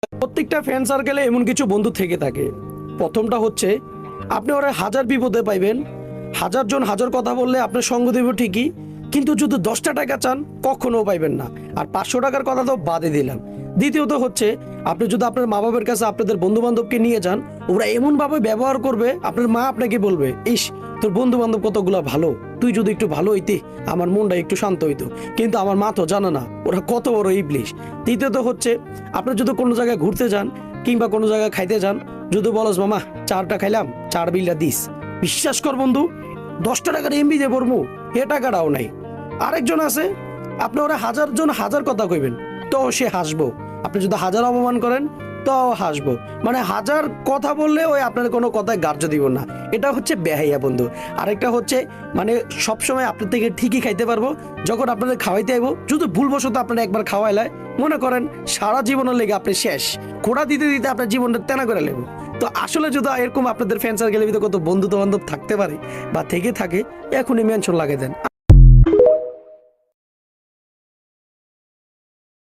প্রত্যেকটা ফ্রেন্ড সার্কেলে এমন কিছু বন্ধু থেকে থাকে। প্রথমটা হচ্ছে আপনি ওরা হাজার বিপদে পাইবেন, হাজার জন হাজার কথা বললে আপনার সঙ্গ দেব ঠিকই, কিন্তু যদি 10টা টাকা চান কখনো পাইবেন না। আর 500 টাকার কথা তো বাদে দিলাম। দ্বিতীয়ত হচ্ছে আপনি যদি আপনার মা বাবার কাছে আপনাদের বন্ধু বান্ধবকে নিয়ে যান, ওরা এমনভাবে ব্যবহার করবে, আপনার মা আপনাকে বলবে, ইস তোর বন্ধু বান্ধব কতগুলো ভালো, তুই যদি একটু ভালো হইতি আমার মনটা একটু শান্ত হইতো। কিন্তু আমার মা তো জানে না ওরা কত বড় ইবলিশ। তৃতীয়ত হচ্ছে আপনি যদি কোনো জায়গায় ঘুরতে যান কিংবা কোনো জায়গায় খাইতে যান, যদি বলস মামা চারটা খাইলাম, চার বিলটা দিস, বিশ্বাস কর বন্ধু 10টা টাকার এমবি যে পড়বো এ টাকাটাও নাই। আরেকজন আছে আপনি ওরা হাজার জন হাজার কথা কইবেন তো সে হাসবো, আপনি যদি হাজার অপমান করেন তো হাসবো, মানে হাজার কথা বললে ওই আপনার কোনো কথায় গ্রাহ্য দিব না। এটা হচ্ছে বেহাইয়া বন্ধু। আরেকটা হচ্ছে মানে সবসময় আপনার থেকে ঠিকই খাইতে পারবো, যখন আপনাদের খাওয়াইতে আইবো যদি ভুলবশত আপনার একবার খাওয়াইলায় মনে করেন সারা জীবনের লেগে আপনি শেষ, খোড়া দিতে দিতে আপনার জীবনটা তেনা করে লেগো। তো আসলে যদি এরকম আপনাদের ফ্রেন্ড সার্কেলের ভিতরে কত বন্ধু বান্ধব থাকতে পারে বা থেকে থাকে, এখনই মেনশন লাগিয়ে দেন।